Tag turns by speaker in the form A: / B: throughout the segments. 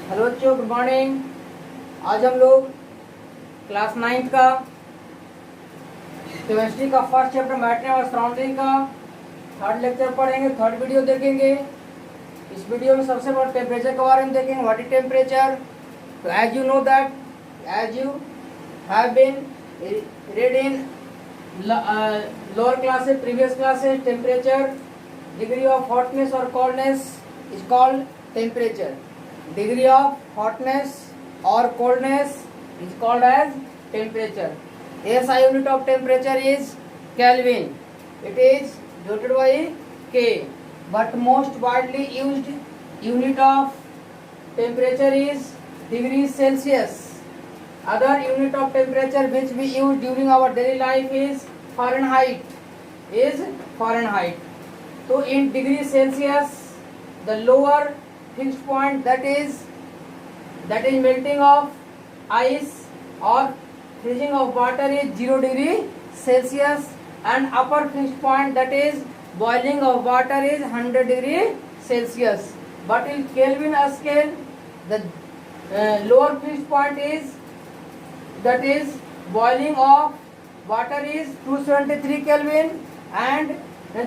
A: Hello बच्चों, good morning. आज हम लोग क्लास 9 का केमिस्ट्री का फर्स्ट चैप्टर मैटर और सराउंडिंग का थर्ड लेक्चर पढ़ेंगे, थर्ड वीडियो देखेंगे। इस वीडियो में सबसे पहले टेम्परेचर के बारे में देखेंगे, व्हाट इज टेम्परेचर। तो as you know that, as you have been read in lower classes, previous classes, temperature, degree of hotness or coldness is called temperature. Degree of hotness or coldness is called as temperature. SI unit of temperature is Kelvin. It is denoted by K. But most widely used unit of temperature is degrees Celsius. Other unit of temperature which we use during our daily life is Fahrenheit. So in degree Celsius, the lower fixed point that is melting of ice or freezing of water is 0 degree Celsius, and upper fixed point that is boiling of water is 100 degree Celsius. But in Kelvin scale, the lower fixed point is that is boiling of water is 273 Kelvin, and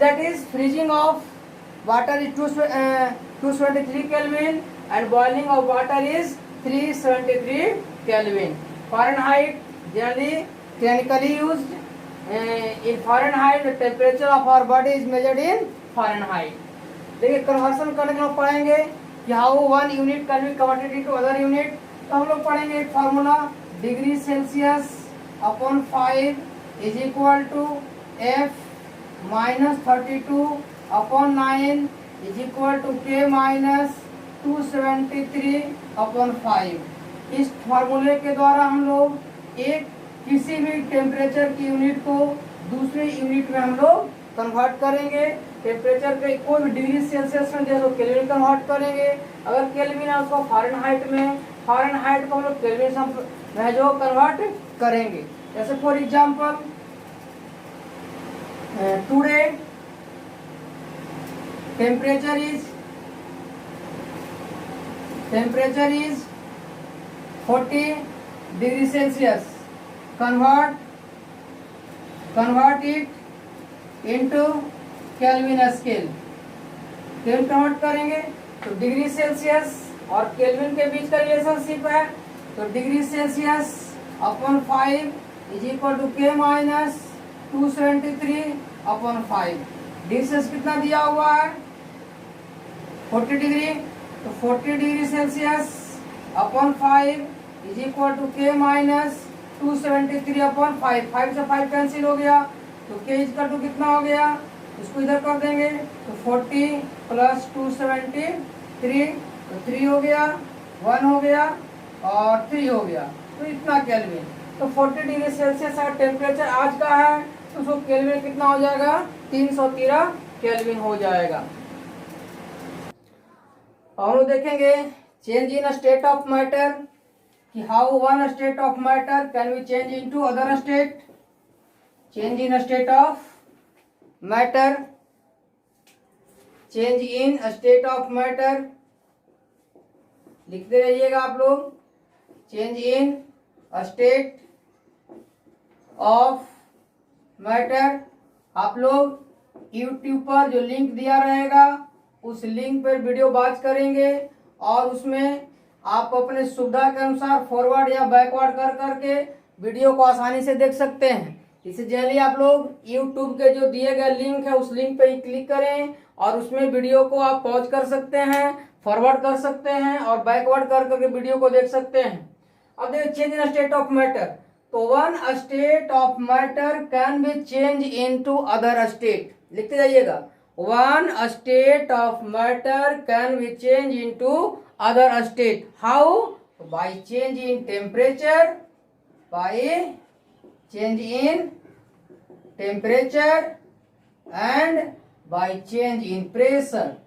A: that is freezing of water is 273 Kelvin, and boiling of water is 373 Kelvin. Fahrenheit generally clinically used. In Fahrenheit, the temperature of our body is measured in Fahrenheit. देखिए conversion करने के लिए पढ़ेंगे कि how one unit can be converted into other unit. तो हम लोग पढ़ेंगे एक formula, degree Celsius upon 5 is equal to F minus 32 upon 9 is equal to K minus 273 upon 5। इस फार्मूले के द्वारा हम लोग एक किसी भी टेम्परेचर की यूनिट को दूसरे यूनिट में हम लोग कन्वर्ट करेंगे। टेम्परेचर के कोई भी डिग्री सेल्सियस में जैसे केल्विन कन्वर्ट करेंगे, अगर केल्विन है उसको फ़ारेनहाइट में, फ़ारेनहाइट को हम लोग केल्विन में जो कन्वर्ट करेंगे। जैसे for example today temperature is 40 degree Celsius. convert it into kelvin scale. Kelvin convert करेंगे तो डिग्री सेल्सियस और केल्विन के बीच का रिलेशनशिप है, तो degree Celsius upon 5 is equal to K minus 273 upon 5। Degree Celsius कितना दिया हुआ है 40 डिग्री, तो 40 degree Celsius upon 5 is equal to K minus 273 upon 5। 5 से 5 कैंसिल हो गया, तो K इक्वल टू कितना हो गया, इसको इधर कर देंगे तो 40 प्लस 273 तो 3 हो गया, 1 हो गया और 3 हो गया, तो इतना केल्विन। तो 40 डिग्री सेल्सियस का टेम्परेचर आज का है, तो उसको केल्विन कितना हो जाएगा 313 केल्विन हो जाएगा। और देखेंगे change in state of matter कि how one state of matter can be change into other state. Change in state of matter, change in state of matter लिखते रहिएगा आप लोग। Change in state of matter, आप लोग YouTube पर जो link दिया रहेगा उस लिंक पर वीडियो वॉच करेंगे और उसमें आप अपने सुविधा के अनुसार फॉरवर्ड या बैकवर्ड कर करके वीडियो को आसानी से देख सकते हैं। इसे जनरली आप लोग यूट्यूब के जो दिए गए लिंक है उस लिंक पे ही क्लिक करें और उसमें वीडियो को आप पॉज कर सकते हैं, फॉरवर्ड कर सकते हैं और बैकवर्ड कर करके वीडियो को देख सकते हैं। अब देखिए change in state of matter, तो one state of matter can be change into other state. लिखते जाइएगा, one state of matter can be change into other state. How? By change in temperature, by change in temperature and by change in pressure,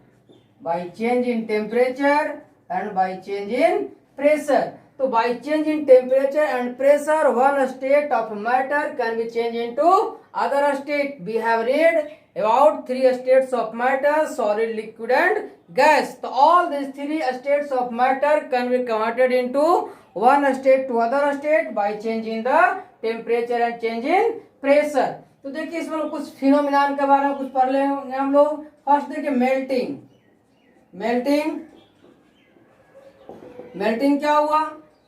A: by change in temperature and by change in pressure। तो by change in temperature and pressure one state of matter can be changed into other state। we have read about three states of matter, solid, liquid and gas. So all these three states of matter can be converted into one state to other state by changing the temperature and changing pressure. तो देखिए इसमें कुछ phenomena के बारे में कुछ पढ़ लेंगे हम लोग. फर्स्ट देखिए मेल्टिंग. मेल्टिंग क्या हुआ,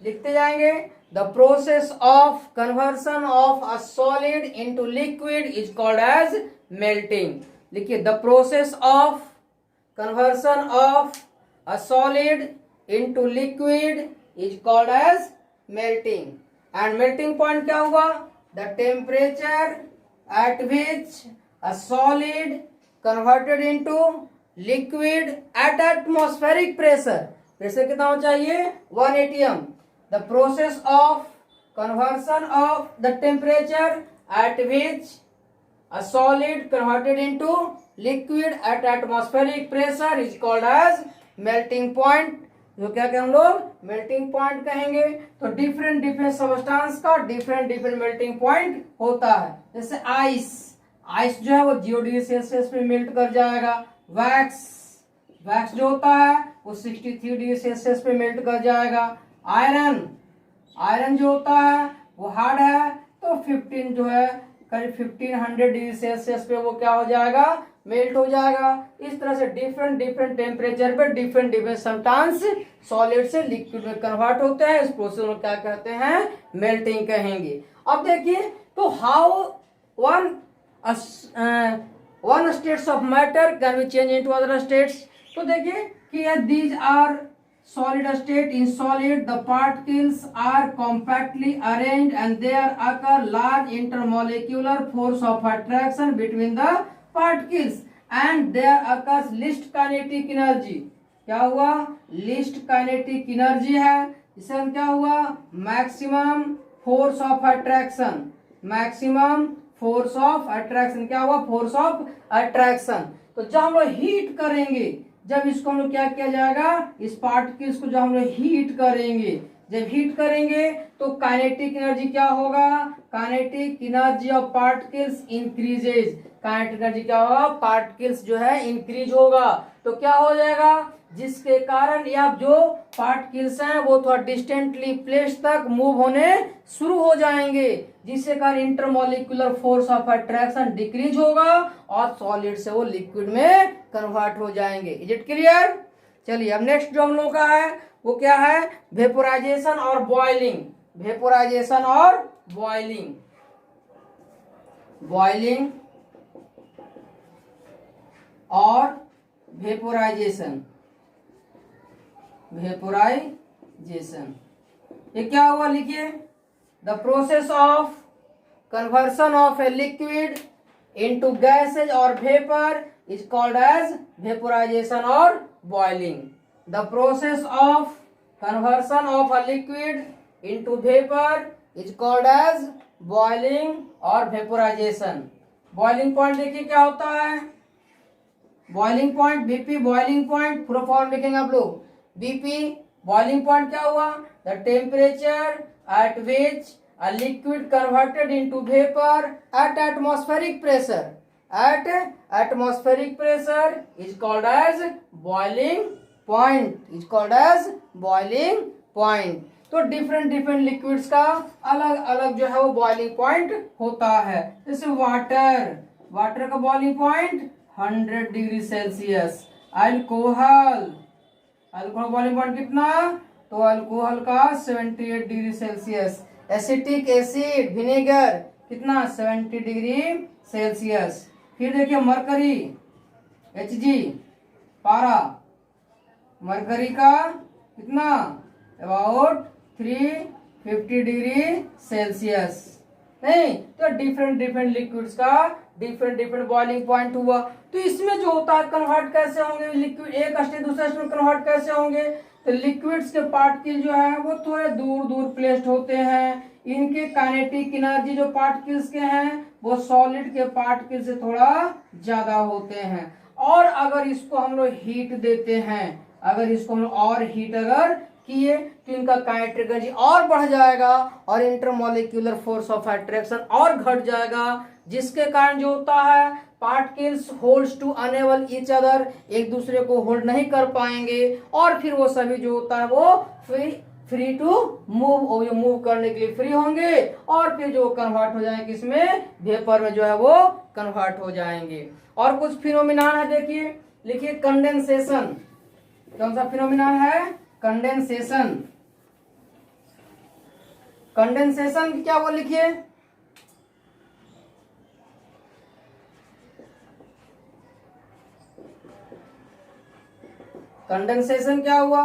A: लिखते जाएंगे. The process of conversion of a solid into liquid is called as melting. लिखिए the process of conversion of a solid into liquid is called as melting. And melting point क्या हुआ, the temperature at which a solid converted into liquid at atmospheric pressure. Pressure कितना होना चाहिए, 1 atm. The process of conversion of the temperature at which a solid converted into liquid at atmospheric pressure is called as melting point. जो क्या कहें हम लोग, melting point कहेंगे. तो डिफरेंट सबस्टांस का डिफरेंट मेल्टिंग पॉइंट होता है. जैसे आइस जो है वो 0 डिग्री सेल्सियस पे मेल्ट कर जाएगा. वैक्स जो होता है वो 63 डिग्री सेल्सियस पे मेल्ट कर जाएगा. आयरन जो होता है वो हार्ड है, तो 15 जो है करीब 1500 डिग्री सेल्सियस पे वो क्या हो जाएगा, मेल्ट हो जाएगा. इस तरह से डिफरेंट टेम्परेचर पे डिफरेंट सब्सटेंस सॉलिड से लिक्विड में कन्वर्ट होते हैं. इस प्रोसेस को क्या कहते हैं, मेल्टिंग कहेंगे. अब देखिए तो how one states of matter can be change into other states. तो देखिए कि these are solid state. In solid the particles are compactly arranged and there occur large intermolecular force of attraction between the particles and there occurs least kinetic energy. क्या हुआ, least kinetic energy है. इससे हम क्या हुआ, maximum force of attraction. क्या हुआ, force of attraction. तो जब हम लोग हीट करेंगे, जब इसको हम लोग क्या किया जाएगा, इस पार्टिकल्स को जब हम लोग हीट करेंगे तो काइनेटिक एनर्जी क्या होगा, kinetic energy of particles increases. Kinetic energy क्या होगा, पार्टिकल्स जो है इंक्रीज होगा. तो क्या हो जाएगा, जिसके कारण या जो पार्टिकल्स हैं वो थोड़ा डिस्टेंटली प्लेस तक मूव होने शुरू हो जाएंगे, जिससे कारण intermolecular force of attraction decrease होगा और सॉलिड से वो लिक्विड में कन्वर्ट हो जाएंगे. Is it clear. चलिए अब नेक्स्ट जो हम लोग का है वो क्या है, वेपोराइजेशन और बॉइलिंग. बॉइलिंग और वेपोराइजेशन. ये क्या हुआ, लिखिए the process of conversion of a liquid into gases और vapour is called as vaporization और boiling. The process of conversion of a liquid into vapour is called as boiling और vaporization. Boiling point देखिए क्या होता है, boiling point BP. Boiling point पूरा form लिखेंगे आप लोग. बीपी बॉइलिंग पॉइंट क्या हुआ, the temperature at which a liquid converted into vapour at atmospheric pressure is called as boiling point. तो डिफरेंट लिक्विड्स का अलग अलग जो है वो बॉइलिंग पॉइंट होता है. जैसे वाटर का boiling point 100 degree Celsius. Alcohol boiling point कितना, तो अल्कोहल का 78 degree Celsius. Acetic acid vinegar कितना, 70 डिग्री सेल्सियस. फिर देखिए मरकरी Hg पारा, मरकरी का कितना, अबाउट 350 डिग्री सेल्सियस. नहीं तो डिफरेंट लिक्विड्स का डिफरेंट बॉइलिंग पॉइंट हुआ. तो इसमें जो होता है कन्वर्ट कैसे होंगे, लिक्विड एक स्टेट दूसरे स्टेट में कन्वर्ट कैसे होंगे. तो लिक्विड्स के पार्टिकल जो है वो थोड़े दूर प्लेस्ड होते हैं. इनके काइनेटिक एनर्जी जो पार्टिकल्स के हैं वो सॉलिड के पार्टिकल से थोड़ा ज्यादा होते हैं. और अगर इसको हम लोग हीट देते हैं, अगर किए तो इनका काइनेटिक एनर्जी और बढ़ जाएगा और इंटरमोलिक्यूलर फोर्स ऑफ अट्रैक्शन और घट जाएगा, जिसके कारण जो होता है particles holds to unable each other, एक दूसरे को होल्ड नहीं कर पाएंगे, और फिर वो सभी जो होता है वो फ्री टू मूव, मूव करने के लिए फ्री होंगे, और फिर जो कन्वर्ट हो जाएंगे किसमें, वेपर में जो है वो कन्वर्ट हो जाएंगे। और कुछ फिनोमिना है, देखिए लिखिए कंडेंसेशन। कौन सा फिनोमिना है, कंडेंसेशन। कंडेंसेशन क्या वो लिखिए, कंडेंसेशन क्या हुआ,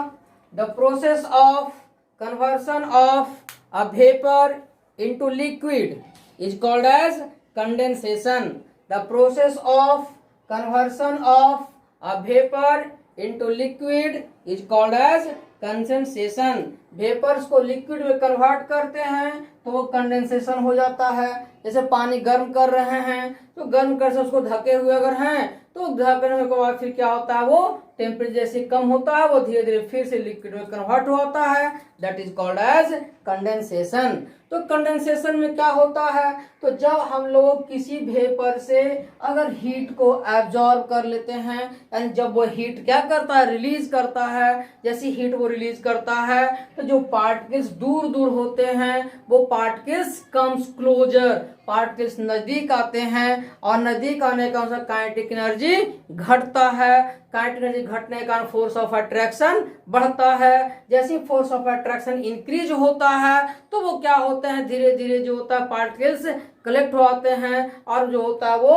A: the process of conversion of a vapour into liquid is called as condensation. The process of conversion of a vapour into liquid is called as condensation. Vapours को liquid में convert करते हैं तो वो कंडेंसेशन हो जाता है। जैसे पानी गर्म कर रहे हैं तो गर्म कर से उसको ढके हुए अगर हैं तो ढकने के बाद फिर क्या होता है, वो टेम्परेचर जैसे कम होता है वो धीरे धीरे फिर से लिक्विड में कन्वर्ट होता है, that is called as condensation. तो कंडेंसेशन में क्या होता है, तो जब हम लोग किसी वेपर से अगर हीट को एब्जॉर्ब कर लेते हैं, यानी जब वो हीट क्या करता है, रिलीज करता है, जैसी हीट वो रिलीज करता है तो जो पार्टिकल्स दूर दूर होते हैं वो पार्टिकल्स कम्स क्लोजर, पार्टिकल्स नजदीक आते हैं, और नजदीक आने का मतलब काइनेटिक एनर्जी घटता है। काइनेटिक एनर्जी घटने के कारण फोर्स ऑफ अट्रैक्शन बढ़ता है। जैसे फोर्स ऑफ अट्रैक्शन इंक्रीज होता है तो वो क्या होते हैं, धीरे धीरे जो होता है पार्टिकल्स कलेक्ट हो आते हैं, और जो होता है वो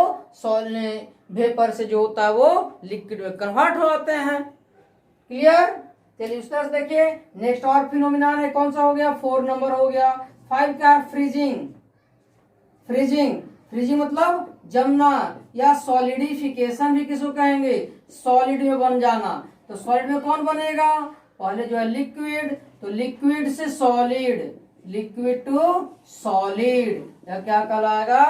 A: वेपर से जो होता है वो लिक्विड में कन्वर्ट हो आते हैं। क्लियर, चलिए उस तरह से देखिए। नेक्स्ट और फिनोमिना है, कौन सा हो गया, 4 नंबर हो गया। 5 क्या है, फ्रीजिंग। फ्रीजिंग, फ्रीजिंग मतलब जमना, या सॉलिडिफिकेशन भी किसको कहेंगे, सॉलिड में बन जाना। तो सॉलिड में कौन बनेगा, पहले जो है लिक्विड, तो लिक्विड से सॉलिड, लिक्विड टू सॉलिड, या क्या कहलाएगा,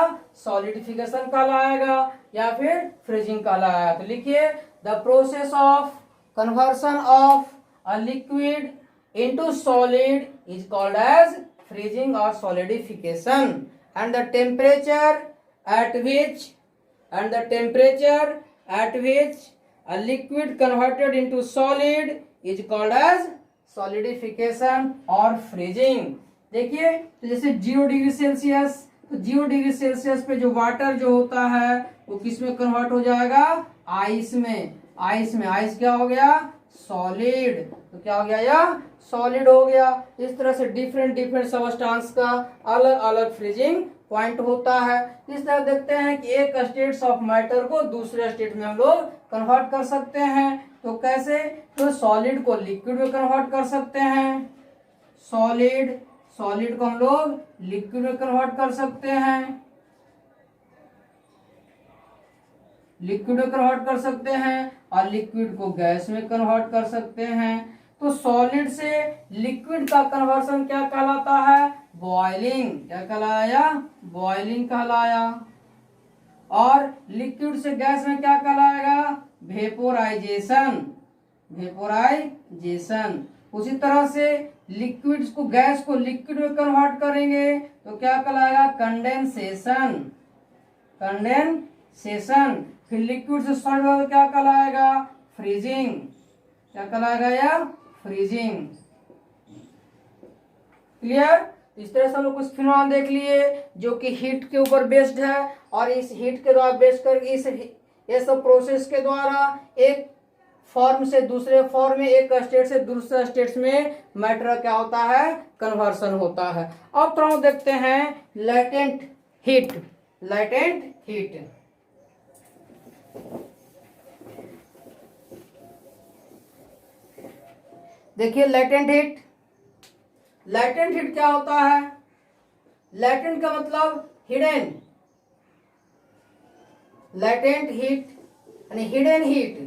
A: सॉलिडिफिकेशन कहलाएगा, या फिर फ्रीजिंग कहलाएगा। तो लिखिए, the process of conversion of a liquid into solid is called as freezing or solidification, and the temperature at which a liquid converted into solid is called as solidification or freezing। देखिए, तो जैसे 0 degree Celsius, तो 0 degree Celsius पे जो water जो होता है वो किस में कन्वर्ट हो जाएगा, आइस में। आइस में, आइस क्या हो गया, सॉलिड। तो क्या हो गया, यह सॉलिड हो गया। इस तरह से डिफरेंट सबस्टेंस का अलग अलग फ्रीजिंग पॉइंट होता है। इस तरह देखते हैं कि एक स्टेट्स ऑफ मैटर को दूसरे स्टेट में हम लोग कन्वर्ट कर सकते हैं। तो कैसे, तो सॉलिड को लिक्विड में कन्वर्ट कर सकते हैं, सॉलिड को हम लोग लिक्विड में कन्वर्ट कर सकते हैं, लिक्विड में कन्वर्ट कर सकते हैं, और लिक्विड को गैस में कन्वर्ट कर सकते हैं। तो सॉलिड से लिक्विड का कन्वर्सन क्या कहलाता है, बॉइलिंग। क्या कहलाया, बॉइलिंग कहलाया। और लिक्विड से गैस में क्या कहलाएगा, वेपोराइजेशन, वेपोराइजेशन। उसी तरह से लिक्विड को, गैस को लिक्विड में कन्वर्ट करेंगे तो क्या कहलाएगा, कंडेंसेशन, कंडेंसेशन। फिर लिक्विड से सॉलिड में क्या कहलाएगा, फ्रीजिंग। क्या कहलाएगा, या फ्रीजिंग। क्लियर, इस तरह से हम लोग कुछ फिनोमेना देख लिए जो कि हीट के ऊपर बेस्ड है, और इस हीट के द्वारा बेस्ड करके ये सब प्रोसेस के द्वारा एक फॉर्म से दूसरे फॉर्म में, एक स्टेट से दूसरे स्टेट में मैटर क्या होता है, कन्वर्सन होता है। अब थोड़ा देखते हैं लेटेंट हीट। लेटेंट हीट, देखिए लेटेंट हीट। लेटेंट हीट क्या होता है, लेटेंट का मतलब हिडन, लेटेंट हीट यानी हिडन हीट।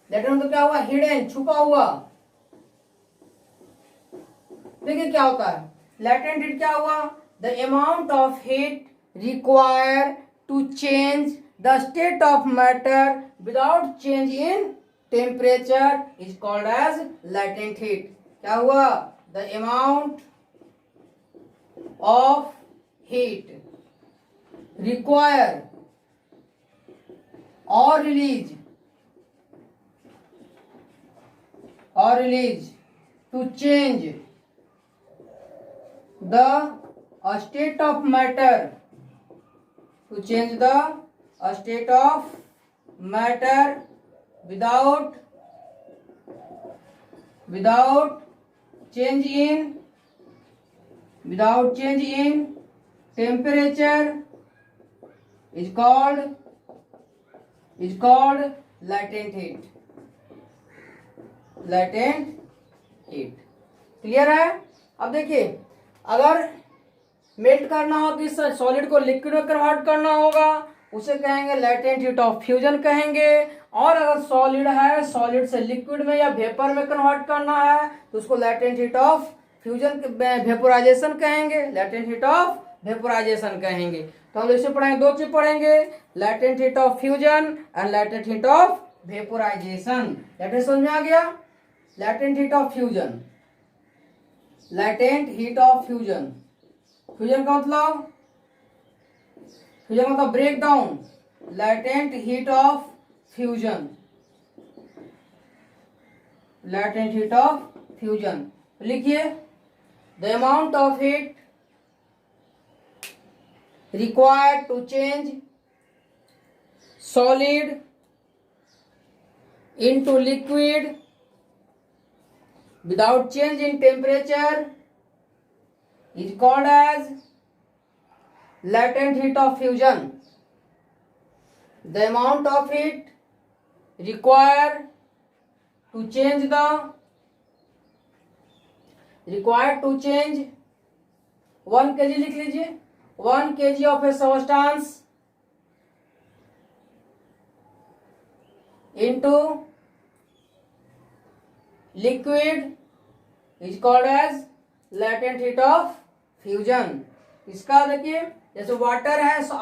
A: लेटेंट मतलब क्या हुआ, हिडन, छुपा हुआ। देखिए क्या होता है, लेटेंट हीट क्या हुआ, the amount of heat require to change the state of matter without change in temperature is called as latent heat. क्या हुआ, the amount of heat require or release to change the state of matter, without change in temperature is called latent heat. Clear है? अब देखिए, अगर melt करना हो, किस solid को लिक्विड में कन्वर्ट करना होगा, उसे कहेंगे लेटेंट हीट ऑफ फ्यूजन कहेंगे। और अगर सॉलिड है, सॉलिड से लिक्विड में या वेपर में कन्वर्ट करना है तो उसको latent heat of fusion vaporization कहेंगे, तो हम इसे पढ़ेंगे, दो चीज पढ़ेंगे, latent heat of fusion and latent heat of vaporization. Latent समझ में आ गया? Latent heat of fusion, fusion का मतलब break down, latent heat of fusion, लिखिए, the amount of heat required to change solid into liquid without change in temperature is called as latent heat of fusion. The amount of heat required to change 1 kg, लिख लीजिए, 1 kg of a substance into liquid is called as latent heat of fusion. इसका देखिए, जैसे water है, सो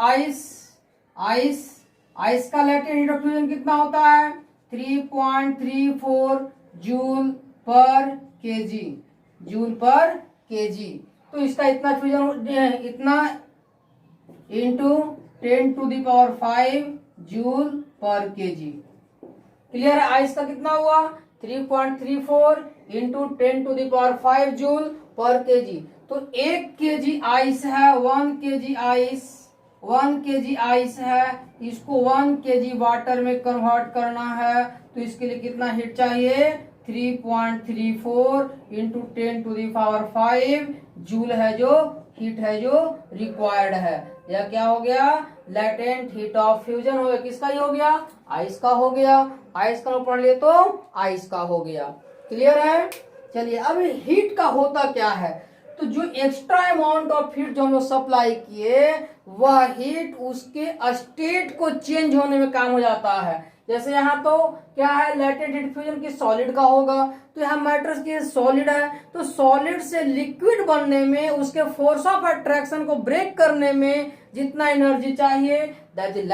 A: ice का latent heat of fusion कितना होता है? 3.34 जूल पर केजी। तो इसका इतना फ्यूजन, इतना इंटू 10⁵ जूल पर केजी। क्लियर है? आइस का कितना हुआ? 3.34 इंटू 10⁵ जूल पर केजी। तो 1 केजी आइस है, 1 केजी आइस है, इसको 1 केजी वाटर में कन्वर्ट करना है, तो इसके लिए कितना हीट चाहिए? 3.34 इंटू 10⁵ जूल है जो हीट है जो रिक्वायर्ड है। यह क्या हो गया? लेटेंट हीट ऑफ फ्यूजन हो गया। किसका ही हो गया? आइस का हो गया। आइस का पढ़ लिए तो आइस का हो गया। क्लियर है? चलिए, अब हीट का होता क्या है? तो जो एक्स्ट्रा अमाउंट ऑफ हीट जो हम लोग सप्लाई किए, वह हीट उसके स्टेट को चेंज होने में काम हो जाता है। जैसे यहाँ तो क्या है, लेटेंट हीट फ्यूजन की सॉलिड का होगा, तो यहाँ मैटर्स की सॉलिड है, तो सॉलिड से लिक्विड बनने में, उसके फोर्स ऑफ अट्रैक्शन को ब्रेक करने में जितना एनर्जी चाहिए, दैट इज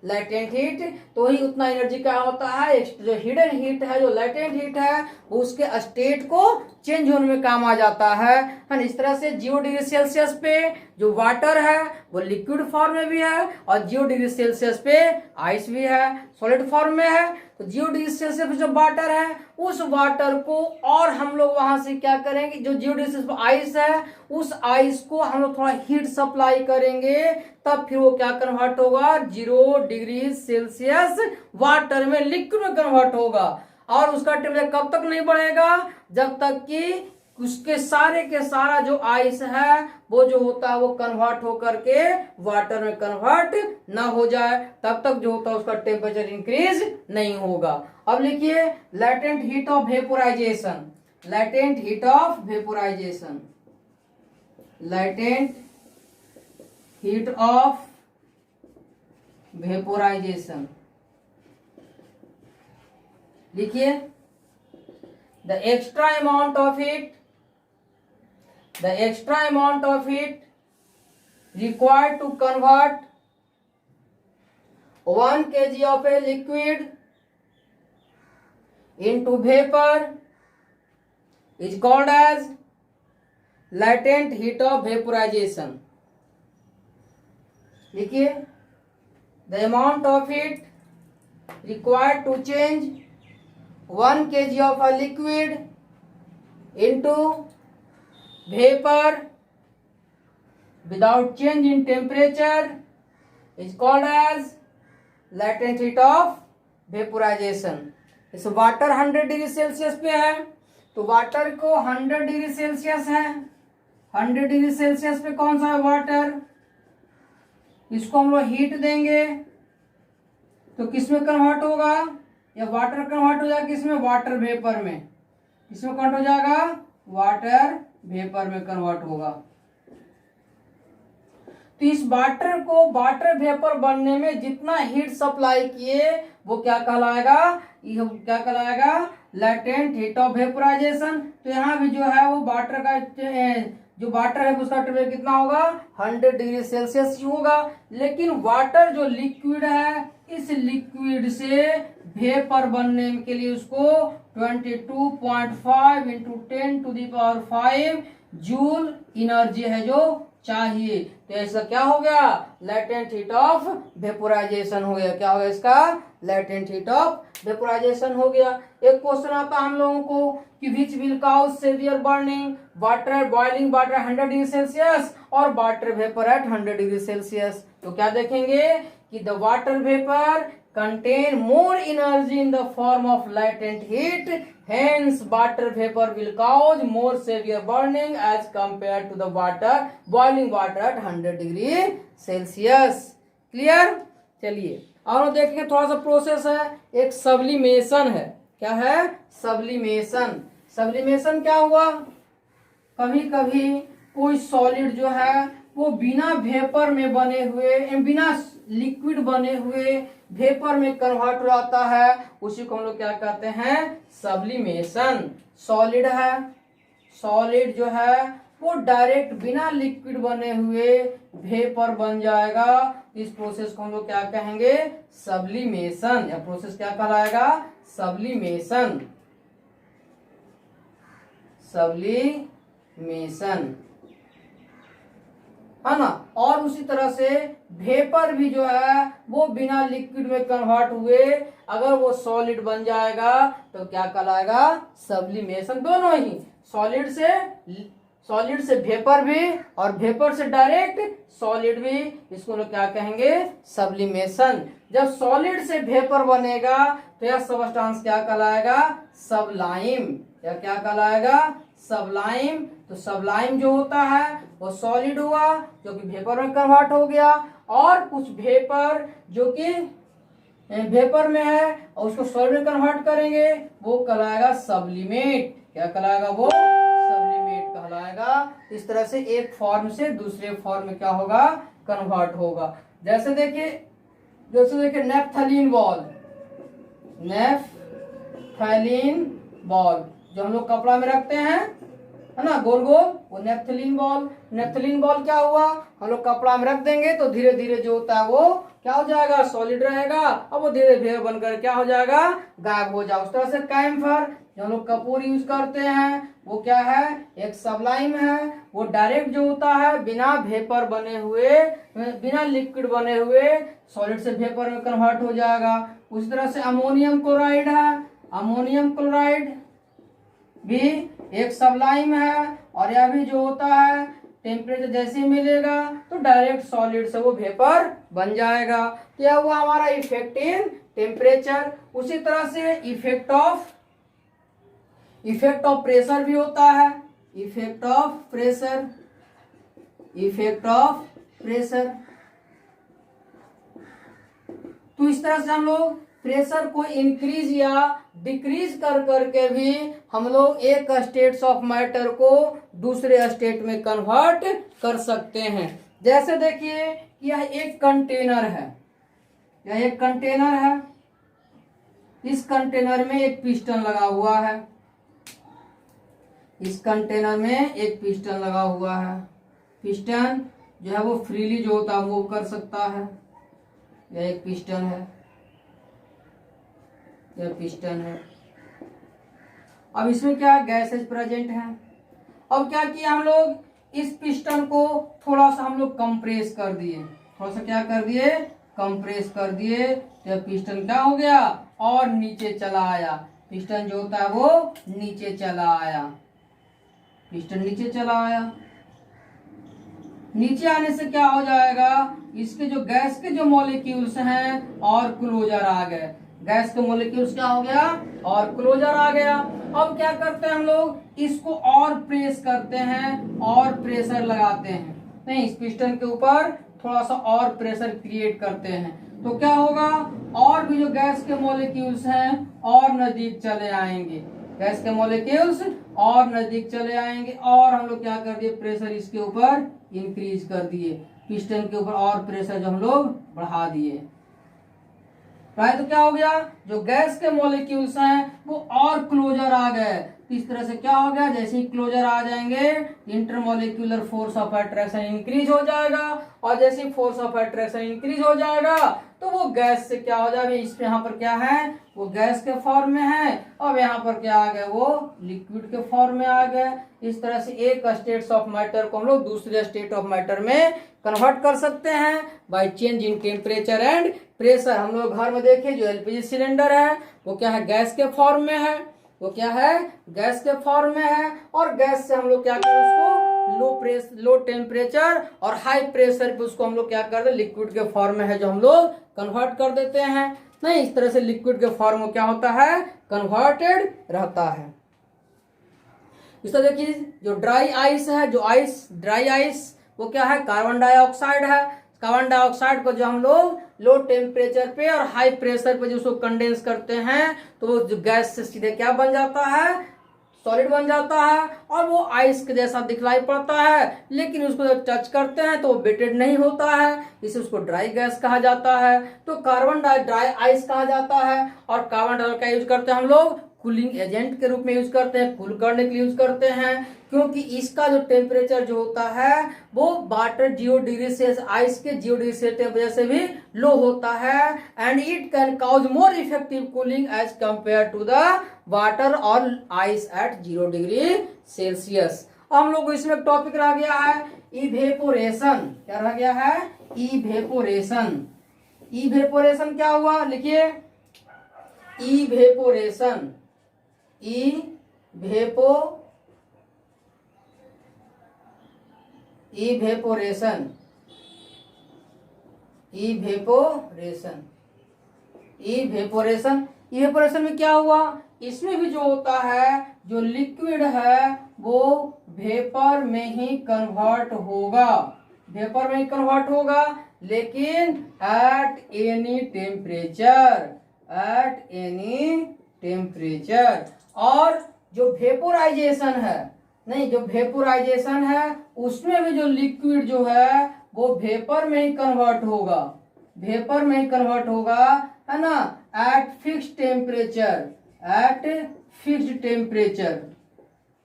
A: लेटेंट हीट। तो ही उतना एनर्जी क्या होता है? जो हिडन हीट है, जो लेटेंट हीट है, वो उसके स्टेट को चेंज होने में काम आ जाता है। इस तरह से 0 डिग्री सेल्सियस पे जो वाटर है वो लिक्विड फॉर्म में भी है, और 0 डिग्री सेल्सियस पे आइस भी है, सॉलिड फॉर्म में है। तो 0 डिग्री सेल्सियस पे जो वाटर है, उस वाटर को और हम लोग वहां से क्या करेंगे, जो 0 डिग्री सेल्सियस पे आइस है, उस आइस को हम लोग थोड़ा हीट सप्लाई करेंगे, तब फिर वो क्या कन्वर्ट होगा? 0 डिग्री सेल्सियस वाटर में, लिक्विड में कन्वर्ट होगा। और उसका टेम्परेचर कब तक नहीं बढ़ेगा? जब तक कि उसके सारे के सारा जो आइस है, वो जो होता है वो कन्वर्ट होकर के वाटर में कन्वर्ट ना हो जाए, तब तक जो होता है उसका टेम्परेचर इंक्रीज नहीं होगा। अब लिखिए, लेटेंट हीट ऑफ वेपोराइजेशन, लिखिए, the extra amount of heat required to convert 1 kg of a liquid into vapor is called as latent heat of vaporization. देखिए, the amount of heat required to change 1 kg of a liquid into vapor without change in temperature is called as latent heat of vaporization. इस water 100 degree Celsius पे है, तो water को 100 degree Celsius है, 100 degree Celsius पे कौन सा है वाटर, इसको हम लोग हीट देंगे तो किस में कन्वर्ट होगा, या वाटर कन्वर्ट हो जाएगा किसमें, वाटर वेपर में, किसमें कन्वर्ट हो जाएगा, वाटर वेपर में कन्वर्ट होगा। तो इस वाटर को वाटर वेपर बनने में जितना हीट सप्लाई किए वो क्या कहलाएगा, ये क्या कहलाएगा, लेटेंट हीट ऑफ वेपोराइजेशन। तो यहाँ भी जो है वो वाटर का जो वाटर है उसका टेम्परेचर कितना होगा, 100 डिग्री सेल्सियस ही होगा। लेकिन वाटर जो लिक्विड है, इस लिक्विड से वेपर बनने के लिए उसको 22.5 इंटू 10⁵ जूल एनर्जी है जो चाहिए। तो ऐसा क्या हो गया, लेटेंट हीट ऑफ वेपोराइजेशन हो गया। क्या हो गया इसका, लेटेंट हीट ऑफ वेपोराइजेशन हो गया। एक क्वेश्चन आता है हम लोगों को कि which will cause severe burning, water boiling water 100 degree Celsius और water vapour at 100 degree Celsius. तो क्या देखेंगे कि the water vapour contain more energy in the form of latent heat, hence water vapor will cause more severe burning as compared to the water boiling water at 100 degree Celsius. Clear. चलिए और देखेंगे थोड़ा सा process है, एक sublimation है। क्या है, सब्लिमेशन। सब्लिमेशन क्या हुआ, कभी कभी कोई सॉलिड जो है वो बिना वेपर में बने हुए, बिना लिक्विड बने हुए वेपर में कन्वर्ट हो जाता है, उसी को हम लोग क्या कहते हैं, सब्लिमेशन। सॉलिड है, सॉलिड जो है वो डायरेक्ट बिना लिक्विड बने हुए वेपर बन जाएगा। इस प्रोसेस को हम लोग क्या कहेंगे, सब्लिमेशन। या प्रोसेस क्या कहलाएगा, सब्लिमेशन। सब्लिमेशन है ना। और उसी तरह से वेपर भी जो है वो बिना लिक्विड में कन्वर्ट हुए अगर वो सॉलिड बन जाएगा तो क्या कहलाएगा, सब्लिमेशन। दोनों ही सॉलिड से वेपर भी और वेपर से डायरेक्ट सॉलिड भी, इसको लोग क्या कहेंगे, सब्लिमेशन। जब सॉलिड से वेपर बनेगा तो यह सबस्टांस क्या कहलाएगा, सबलाइम। या क्या कहलाएगा, सबलाइम। तो सबलाइम जो होता है वो सॉलिड हुआ जो कि वेपर में कन्वर्ट हो गया, और कुछ वेपर जो कि वेपर में है और उसको सॉलिड में कन्वर्ट करेंगे वो कहलाएगा सब्लिमेट। क्या कहलाएगा, वो सब्लिमेट कहलाएगा। इस तरह से एक फॉर्म से दूसरे फॉर्म में क्या होगा, कन्वर्ट होगा। जैसे देखिए नेफ्थलीन बॉल, नेफ्थलीन बॉल जो हम लोग कपड़ा में रखते हैं है ना, गोल गोल, वो नेफ्थलीन बॉल। नेफ्थलीन बॉल क्या हुआ, हम लोग कपड़ा में रख देंगे तो धीरे धीरे जो होता है वो क्या हो जाएगा, सॉलिड रहेगा, और वो धीरे धीरे बनकर क्या हो जाएगा, गायब हो जाएगा। उस तरह से कैम्फर जो हम लोग कपूर यूज करते हैं वो क्या है, एक सबलाइम है। वो डायरेक्ट जो होता है बिना वेपर बने हुए, बिना लिक्विड बने हुए सॉलिड से वेपर में कन्वर्ट हो जाएगा। उसी तरह से अमोनियम क्लोराइड है, अमोनियम क्लोराइड भी एक सबलाइम है, और यह भी जो होता है टेम्परेचर जैसे ही मिलेगा तो डायरेक्ट सॉलिड से वो वेपर बन जाएगा। तो यह हुआ हमारा इफेक्ट इन टेम्परेचर। उसी तरह से इफेक्ट ऑफ प्रेशर भी होता है, effect of pressure, effect of pressure. तो इस तरह से हम लोग प्रेशर को इंक्रीज या डिक्रीज कर करके भी हम लोग एक स्टेट्स ऑफ मैटर को दूसरे स्टेट में कन्वर्ट कर सकते हैं। जैसे देखिए यह एक कंटेनर है, यह एक कंटेनर है, इस कंटेनर में एक पिस्टन लगा हुआ है, इस कंटेनर में एक पिस्टन लगा हुआ है। पिस्टन जो है वो फ्रीली जो होता है मूव कर सकता है। यह एक पिस्टन है, यह पिस्टन है। अब इसमें क्या गैसेज प्रेजेंट है। अब क्या किया हम लोग, इस पिस्टन को थोड़ा सा हम लोग कंप्रेस कर दिए, थोड़ा सा क्या कर दिए, कंप्रेस कर दिए तो पिस्टन क्या हो गया और नीचे चला आया। पिस्टन जो होता है वो नीचे चला आया, पिस्टन नीचे चला आया। नीचे आने से क्या हो जाएगा, इसके जो गैस के जो मॉलिक्यूल्स हैं और क्लोजर आ गए। गैस के मॉलिक्यूल्स क्या हो गया और क्लोजर आ गया। अब क्या करते हैं हम लोग, इसको और प्रेस करते हैं और प्रेशर लगाते हैं। नहीं, इस पिस्टन के ऊपर थोड़ा सा और प्रेशर क्रिएट करते हैं तो क्या होगा, और भी जो गैस के मॉलिक्यूल्स हैं और नजदीक चले आएंगे। गैस के मॉलिक्यूल्स और नजदीक चले आएंगे और हम लोग क्या कर दिए, प्रेशर इसके ऊपर इंक्रीज कर दिए, पिस्टन के ऊपर और प्रेशर जो हम लोग बढ़ा दिए। राइट, तो क्या हो गया, जो गैस के मॉलिक्यूल्स हैं वो और क्लोजर आ गए। इस तरह से क्या हो गया, जैसे ही क्लोजर आ जाएंगे intermolecular force of attraction increase हो जाएगा, और जैसे ही फोर्स ऑफ अट्रैक्शन इंक्रीज हो जाएगा तो वो गैस से क्या हो जाएगा, इस यहाँ पर क्या है वो गैस के फॉर्म में है, अब यहाँ पर क्या आ गया वो लिक्विड के फॉर्म में आ गया। इस तरह से एक स्टेट्स ऑफ मैटर को हम लोग दूसरे स्टेट ऑफ मैटर में कन्वर्ट कर सकते हैं bye change in temperature and pressure. हम लोग घर में देखे जो एलपीजी सिलेंडर है वो क्या है गैस के फॉर्म में है, वो क्या है गैस के फॉर्म में है, और गैस से हम लोग क्या करें उसको लो टेम्परेचर और हाई प्रेशर पे उसको हम लोग क्या करते हैं लिक्विड के फॉर्म में है जो हम लोग कन्वर्ट कर देते हैं। नहीं, इस तरह से लिक्विड के फॉर्म में क्या होता है कन्वर्टेड रहता है। इस तरह देखिए जो ड्राई आइस है, जो आइस ड्राई आइस वो क्या है कार्बन डाइऑक्साइड है। कार्बन डाइऑक्साइड को जो हम लोग लो टेम्परेचर पे और हाई प्रेशर पे जो उसको कंडेंस करते हैं तो वो जो गैस से सीधे क्या बन जाता है सॉलिड बन जाता है, और वो आइस के जैसा दिखलाई पड़ता है, लेकिन उसको जब टच करते हैं तो वो वेटेड नहीं होता है, इसे उसको ड्राई गैस कहा जाता है। तो कार्बन ड्राई आइस कहा जाता है, और कार्बन डाइऑक्साइड का यूज करते हैं हम लोग कूलिंग एजेंट के रूप में यूज करते हैं, कूल करने के लिए यूज करते हैं, क्योंकि इसका जो टेम्परेचर जो होता है वो वाटर 0 डिग्री सेल्सियस आइस के 0 डिग्री सेल्सियस टेम्परेचर से भी लो होता है, and it can cause more effective cooling as compare to the water और आइस एट 0 डिग्री सेल्सियस। हम लोग इसमें टॉपिक रह गया है इवेपोरेशन। क्या रह गया है, इवेपोरेशन। इवेपोरेशन क्या हुआ, लिखिए evaporation, evaporation, evaporation, evaporation. Evaporation में क्या हुआ, इसमें भी जो होता है जो लिक्विड है वो वेपर में ही कन्वर्ट होगा, वेपर में ही कन्वर्ट होगा, लेकिन eight any temperature, eight any temperature. और जो वेपोराइजेशन है, नहीं जो वेपोराइजेशन है उसमें भी जो लिक्विड जो है वो वेपर में ही कन्वर्ट होगा, वेपर में ही कन्वर्ट होगा, है ना, at fixed temperature, at fixed temperature.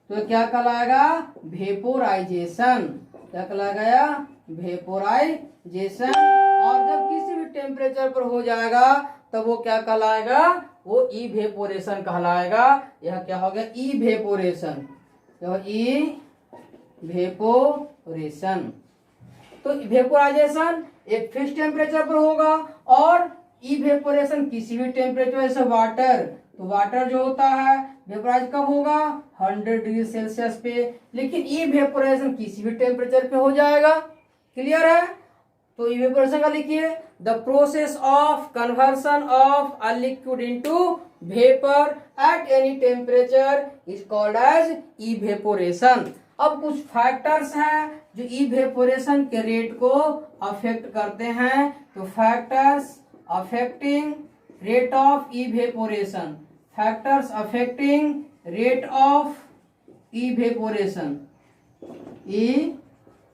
A: तो क्या कहलाएगा वेपोराइजेशन, क्या कहलाएगा वेपोराइजेशन। और जब किसी भी टेम्परेचर पर हो जाएगा तब वो क्या कहलाएगा, वो इवेपोरेशन कहलाएगा। यह क्या हो गया इवेपोरेशन, तो इवेपोरेशन। तो वेपोराइजेशन एक फिक्स टेम्परेचर पर होगा, और इवेपोरेशन किसी भी टेम्परेचर, जैसे वाटर, तो वाटर जो होता है वेपोराइज कब होगा 100 डिग्री सेल्सियस पे, लेकिन इवेपोरेशन किसी भी टेम्परेचर पे हो जाएगा। क्लियर है, तो इवेपोरेशन का लिखिए the process of conversion of a liquid into vapour at any temperature is called as evaporation. अब कुछ फैक्टर्स हैं जो इवेपोरेशन के रेट को अफेक्ट करते हैं, तो factors affecting rate of evaporation, factors affecting rate of evaporation,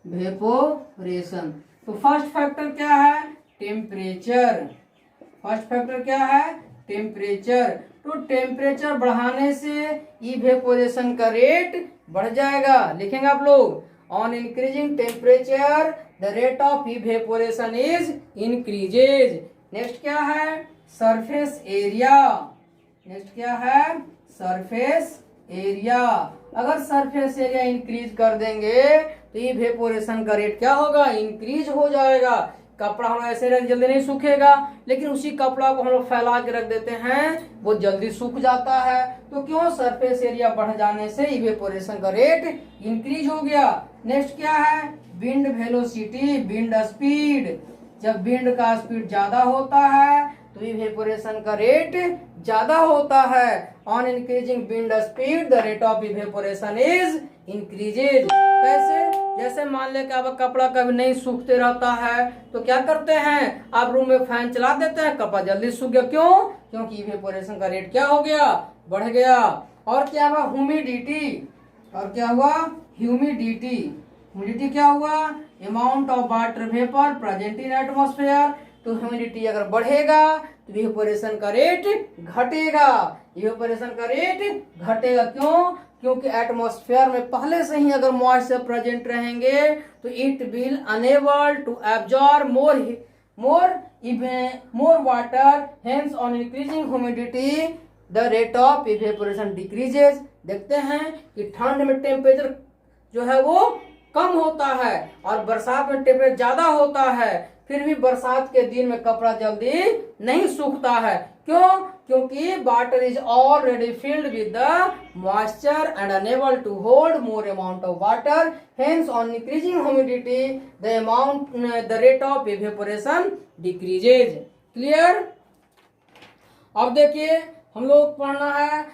A: evaporation. तो फर्स्ट फैक्टर क्या है टेम्परेचर, फर्स्ट फैक्टर क्या है टेम्परेचर। तो टेम्परेचर बढ़ाने से इवेपोरेशन का रेट बढ़ जाएगा, लिखेंगे आप लोग on increasing temperature the rate of evaporation is increases. Next क्या है सरफेस एरिया, नेक्स्ट क्या है सरफेस एरिया। अगर सरफेस एरिया इंक्रीज कर देंगे तो इवेपोरेशन का रेट क्या होगा इंक्रीज हो जाएगा। कपड़ा हम ऐसे रख जल्दी नहीं सूखेगा, लेकिन उसी कपड़ा को हम लोग फैला के रख देते हैं, वो जल्दी सूख जाता है। तो क्यों? सरफेस एरिया बढ़ जाने से इवेपोरेशन का रेट इंक्रीज हो गया। नेक्स्ट क्या है? Wind velocity, wind speed. जब विंड का स्पीड ज्यादा होता है तो इवेपोरेशन का रेट ज्यादा होता है। On increasing wind speed the rate of evaporation is increases. कैसे? जैसे मान ले कि अब कपड़ा कभी नहीं सूखते रहता है तो क्या करते हैं, आप रूम में फैन चला देते हैं, कपड़ा जल्दी सूख गया। क्यों? क्योंकि इवेपोरेशन का रेट क्या हो गया? बढ़ गया। और क्या हुआ? ह्यूमिडिटी। और क्या हुआ? ह्यूमिडिटी। ह्यूमिडिटी क्या हुआ? Amount of water vapour present in atmosphere. तो ह्यूमिडिटी अगर बढ़ेगा तो इवेपोरेशन का रेट घटेगा। इवेपोरेशन का रेट घटेगा। क्यों? क्योंकि एटमॉस्फेयर में पहले से ही अगर मॉइस्चर प्रेजेंट रहेंगे तो it will unable to absorb more water, hence on increasing humidity the rate of evaporation decreases। देखते हैं कि ठंड में टेम्परेचर जो है वो कम होता है और बरसात में टेम्परेचर ज्यादा होता है, फिर भी बरसात के दिन में कपड़ा जल्दी नहीं सूखता है। क्यों? क्योंकि water is already filled with the moisture and unable to hold more amount of water, hence on increasing humidity the rate of evaporation decreases. Clear? अब देखिए हम लोग पढ़ना है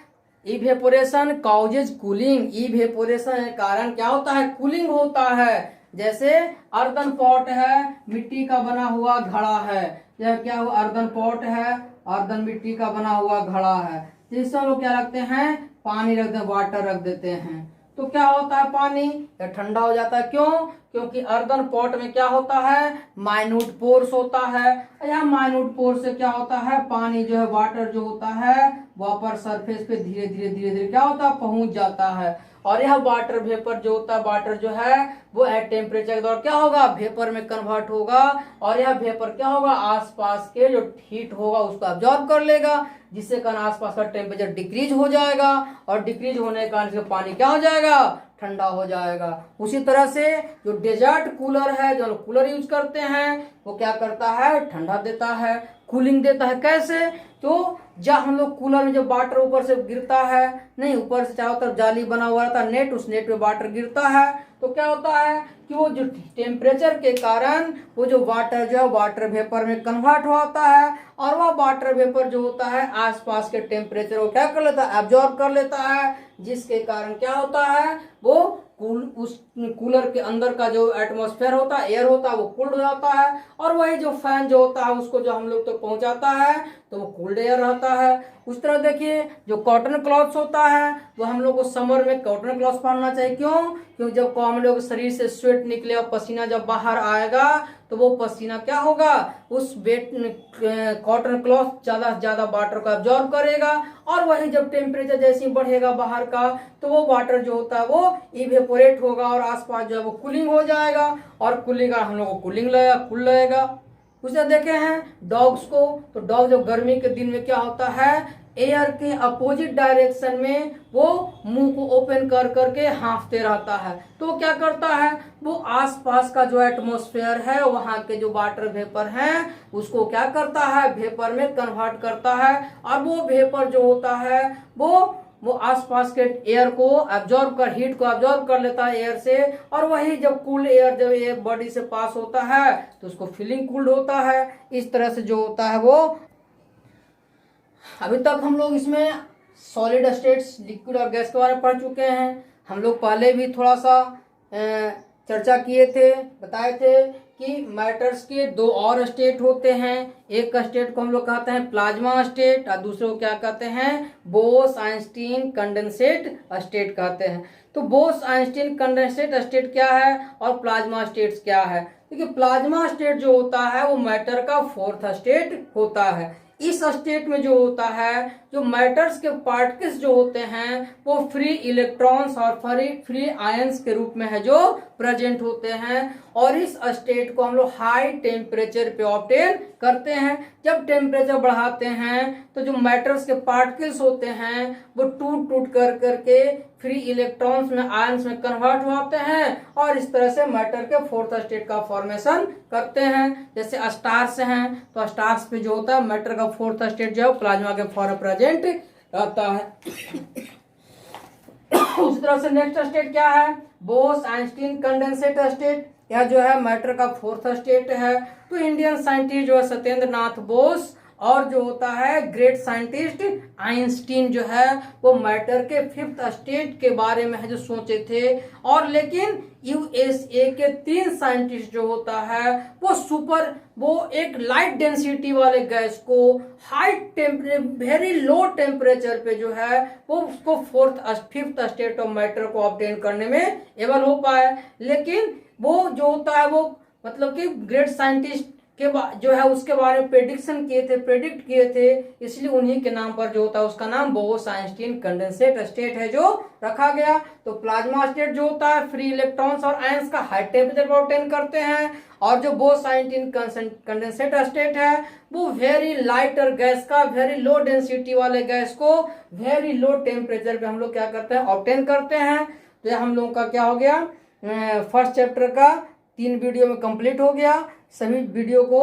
A: इवेपोरेशन कॉजेज कूलिंग। इवेपोरेशन के कारण क्या होता है? कूलिंग होता है। जैसे अर्दन पॉट है, मिट्टी का बना हुआ घड़ा है, यह क्या हुआ? अर्दन पॉट है, अर्दन मिट्टी का बना हुआ घड़ा है, जिससे हम लोग क्या रखते हैं? पानी रख देते हैं, वाटर रख देते हैं। तो क्या होता है? पानी यह ठंडा हो जाता है। क्यों? क्योंकि अर्दन पॉट में क्या होता है? माइन्यूट पोर्स होता है। यह माइन्यूट पोर्स से क्या होता है? पानी जो है, वाटर जो होता है वह पर सरफेस पे धीरे धीरे क्या होता है? पहुंच जाता है। और यह वाटर वेपर जो होता है, वाटर जो है वो एट टेम्परेचर के दौरान क्या होगा? वेपर में कन्वर्ट होगा। और यह वेपर क्या होगा? आसपास के जो हीट होगा उसको अब्जॉर्ब कर लेगा, जिससे कारण आसपास का टेम्परेचर डिक्रीज हो जाएगा। और डिक्रीज होने के कारण पानी क्या हो जाएगा? ठंडा हो जाएगा। उसी तरह से जो डेजर्ट कूलर है, जो कूलर यूज करते हैं, वो क्या करता है? ठंडा देता है, कूलिंग देता है। कैसे? तो जब हम लोग कूलर में जब वाटर ऊपर से गिरता है, नहीं ऊपर से चारों तरफ जाली बना हुआ रहता है, नेट, उस नेट में वाटर गिरता है, तो क्या होता है कि वो जो टेम्परेचर के कारण वो जो वाटर जो है वाटर वेपर में कन्वर्ट होता है। और वह वाटर वेपर जो होता है आसपास के टेम्परेचर को क्या कर लेता है? एब्जॉर्ब कर लेता है, जिसके कारण क्या होता है? वो उस कूलर के अंदर का जो एटमॉस्फेयर होता है, एयर होता है, वो कूल्ड हो जाता है। और वही जो फैन जो होता है उसको जो हम लोग तक पहुंचाता है तो वो कूल्ड एयर रहता है। उस तरह देखिए जो कॉटन क्लॉथ्स होता है वो हम लोग को समर में कॉटन क्लॉथ्स पहनना चाहिए। क्यों? क्योंकि जब हम लोग शरीर से स्वेट निकले और पसीना जब बाहर आएगा तो वो पसीना क्या होगा? उस कॉटन क्लॉथ ज्यादा से ज्यादा वाटर को एब्जॉर्ब करेगा। और वही जब टेम्परेचर जैसे ही बढ़ेगा बाहर का तो वो वाटर जो होता है वो इवेपोरेट होगा और आसपास जो है वो कूलिंग हो जाएगा। और कूलिंग का हम लोग को कूलिंग लगेगा, कूल लगेगा। उसे देखे हैं डॉग्स को, तो डॉग जब गर्मी के दिन में क्या होता है? एयर के अपोजिट डायरेक्शन में वो मुंह को ओपन कर करके हांफते रहता है। तो वो क्या करता है? वो आसपास का जो एटमॉस्फेयर है, वहां के जो वाटर वेपर हैं, उसको क्या करता है? वेपर में कन्वर्ट करता है। और वो वेपर जो होता है वो आसपास के एयर को एब्जॉर्ब कर, हीट को एब्जॉर्ब कर लेता है एयर से। और वही जब कूल एयर जब ये बॉडी से पास होता है तो उसको फीलिंग कूल्ड होता है। इस तरह से जो होता है वो, अभी तक हम लोग इसमें सॉलिड स्टेट्स, लिक्विड और गैस के बारे में पढ़ चुके हैं। हम लोग पहले भी थोड़ा सा चर्चा किए थे, बताए थे कि मैटर्स के दो और स्टेट होते हैं। एक स्टेट को हम लोग कहते हैं प्लाज्मा स्टेट और दूसरे को क्या कहते हैं? बोस-आइंस्टीन कंडेंसेट स्टेट कहते हैं। तो बोस-आइंस्टीन कंडेंसेट स्टेट क्या है और प्लाज्मा स्टेट क्या है? देखिए प्लाज्मा स्टेट जो होता है वो मैटर का फोर्थ स्टेट होता है। इस स्टेट में जो होता है, जो मैटर्स के पार्टिकल्स जो होते हैं वो फ्री इलेक्ट्रॉन्स और फ्री आयंस के रूप में है जो प्रेजेंट होते हैं। और इस स्टेट को हम लोग हाई टेम्परेचर पे ऑब्टेन करते हैं। जब टेम्परेचर बढ़ाते हैं तो जो मैटर्स के पार्टिकल्स होते हैं वो टूट टूट कर करके फ्री इलेक्ट्रॉन्स में आयंस में कन्वर्ट होते हैं और इस तरह से मैटर के फोर्थ स्टेट का फॉर्मेशन करते हैं। जैसे स्टार्स हैं तो स्टार्स पे जो होता है मैटर का फोर्थ स्टेट जो है प्लाज्मा के फॉर्म में प्रेजेंट रहता है। उसी तरह से नेक्स्ट स्टेट क्या है, बोस आइंस्टीन कंडेंसेट स्टेट। यह जो है मैटर का फोर्थ स्टेट है। तो इंडियन साइंटिस्ट जो है सत्येंद्र नाथ बोस और जो होता है ग्रेट साइंटिस्ट आइंस्टीन जो है वो मैटर के फिफ्थ स्टेट के बारे में है जो सोचे थे। और लेकिन यूएसए के 3 साइंटिस्ट जो होता है वो एक लाइट डेंसिटी वाले गैस को वेरी लो टेम्परेचर पे जो है वो उसको फिफ्थ स्टेट ऑफ मैटर को ऑब्टेन करने में एबल हो पाए। लेकिन वो जो होता है वो मतलब कि ग्रेट साइंटिस्ट के जो है उसके बारे में प्रेडिक्ट किए थे, इसलिए उन्हीं के नाम पर जो होता है उसका नाम बोस आइंस्टीन कंडेंसेट स्टेट है जो रखा गया। तो प्लाज्मा स्टेट जो होता है फ्री इलेक्ट्रॉन्स और आयंस का हाई टेम्परेचर पर ऑब्टेन करते हैं और जो बोस आइंस्टीन कंडेंसेट स्टेट है वो वेरी लाइटर गैस का वेरी लो डेंसिटी वाले गैस को वेरी लो टेम्परेचर पे हम लोग क्या करते हैं ऑब्टेन करते हैं। तो हम लोगों का क्या हो गया, फर्स्ट चैप्टर का 3 वीडियो में कंप्लीट हो गया। सभी वीडियो को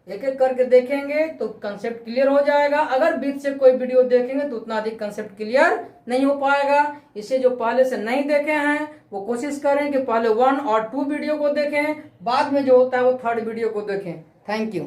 A: एक एक करके देखेंगे तो कंसेप्ट क्लियर हो जाएगा। अगर बीच से कोई वीडियो देखेंगे तो उतना अधिक कंसेप्ट क्लियर नहीं हो पाएगा। इसे जो पहले से नहीं देखे हैं वो कोशिश करें कि पहले 1 और 2 वीडियो को देखें, बाद में जो होता है वो 3rd वीडियो को देखें। Thank you.